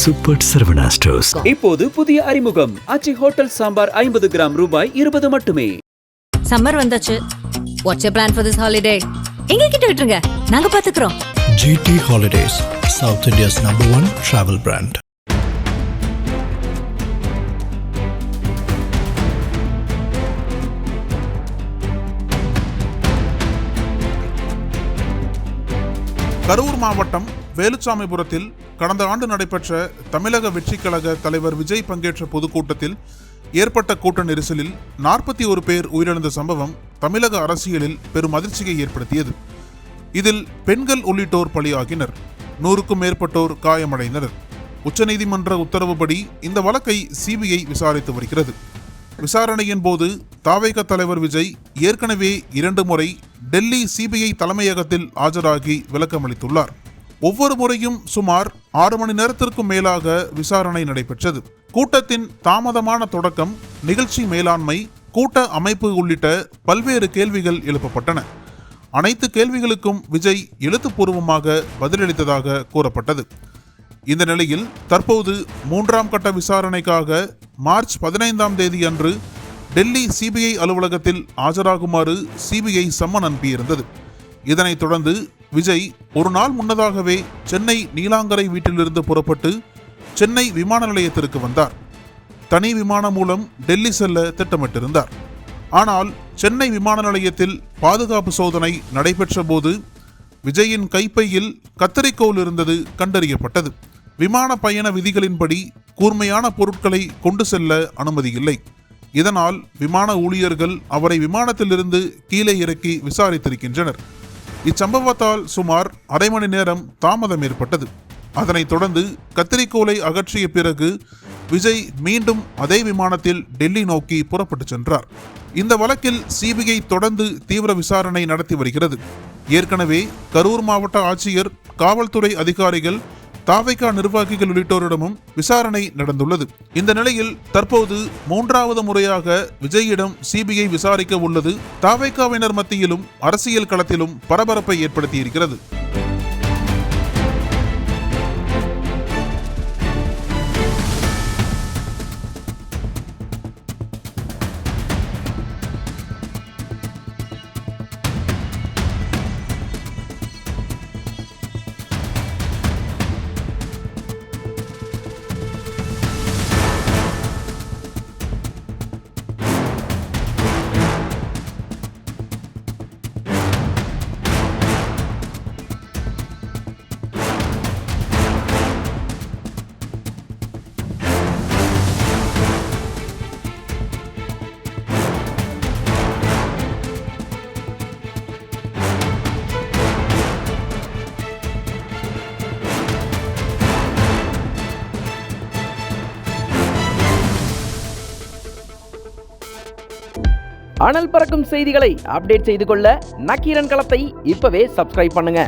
Super Saravana stores. இப்போது புதிய அறிமுகம் ஆச்சி ஹோட்டல் சாம்பார் 50 கிராம் ரூபாய் 20 மட்டுமே. சம்மர் வந்தாச்சு. What's your plan for this holiday? எங்க கிட்ட விட்டுருங்க, நாங்க பாத்துக்கிறோம். GT Holidays, South India's #1 travel brand. Karur மாவட்டம் வேலுச்சாமிபுரத்தில் கடந்த ஆண்டு நடைபெற்ற தமிழக வெற்றிக் கழக தலைவர் விஜய் பங்கேற்ற பொதுக்கூட்டத்தில் ஏற்பட்ட கூட்ட நெரிசலில் 41 பேர் உயிரிழந்த சம்பவம் தமிழக அரசியலில் பெரும் அதிர்ச்சியை ஏற்படுத்தியது. இதில் பெண்கள் உள்ளிட்டோர் பலியாகினர். 100க்கும் மேற்பட்டோர் காயமடைந்தனர். உச்சநீதிமன்ற உத்தரவுப்படி இந்த வழக்கை சிபிஐ விசாரித்து வருகிறது. விசாரணையின் போது தாவேக தலைவர் விஜய் ஏற்கனவே 2 முறை டெல்லி சிபிஐ தலைமையகத்தில் ஆஜராகி விளக்கமளித்துள்ளார். ஒவ்வொரு முறையும் சுமார் 6 மணி நேரத்திற்கும் மேலாக விசாரணை நடைபெற்றது. கூட்டத்தின் தாமதமான தொடக்கம், நிகழ்ச்சி மேலாண்மை, கூட்ட அமைப்பு உள்ளிட்ட பல்வேறு கேள்விகள் எழுப்பப்பட்டன. அனைத்து கேள்விகளுக்கும் விஜய் எழுத்துப்பூர்வமாக பதிலளித்ததாக கூறப்பட்டது. இந்த நிலையில் தற்போது 3ஆம் கட்ட விசாரணைக்காக மார்ச் 15ஆம் தேதி அன்று டெல்லி சிபிஐ அலுவலகத்தில் ஆஜராகுமாறு சிபிஐ சம்மன் அனுப்பியிருந்தது. இதனைத் தொடர்ந்து விஜய் ஒரு நாள் முன்னதாகவே சென்னை நீலாங்கரை வீட்டிலிருந்து புறப்பட்டு சென்னை விமான நிலையத்திற்கு வந்தார். தனி விமானம் மூலம் டெல்லி செல்ல திட்டமிட்டிருந்தார். ஆனால் சென்னை விமான நிலையத்தில் பாதுகாப்பு சோதனை நடைபெற்ற போது விஜயின் கைப்பையில் கத்தரிக்கோல் இருந்தது கண்டறியப்பட்டது. விமான பயண விதிகளின்படி கூர்மையான பொருட்களை கொண்டு செல்ல அனுமதி இல்லை. இதனால் விமான ஊழியர்கள் அவரை விமானத்திலிருந்து கீழே இறக்கி விசாரித்திருக்கின்றனர். இச்சம்பவத்தால் சுமார் அரை மணி நேரம் தாமதம் ஏற்பட்டது. அதனைத் தொடர்ந்து கத்தரிக்கோலை அகற்றிய பிறகு விஜய் மீண்டும் அதே விமானத்தில் டெல்லி நோக்கி புறப்பட்டு சென்றார். இந்த வழக்கில் சிபிஐ தொடர்ந்து தீவிர விசாரணை நடத்தி வருகிறது. ஏற்கனவே கரூர் மாவட்ட ஆட்சியர், காவல்துறை அதிகாரிகள், தாவேகா நிர்வாகிகள் உள்ளிட்டோரிடமும் விசாரணை நடந்துள்ளது. இந்த நிலையில் தற்போது 3வது முறையாக விஜயிடம் சிபிஐ விசாரிக்க உள்ளது தாவேகாவினர் மத்தியிலும் அரசியல் களத்திலும் பரபரப்பை ஏற்படுத்தியிருக்கிறது. அனல் பறக்கும் செய்திகளை அப்டேட் செய்து கொள்ள நக்கீரன் களத்தை இப்பவே சப்ஸ்கிரைப் பண்ணுங்க.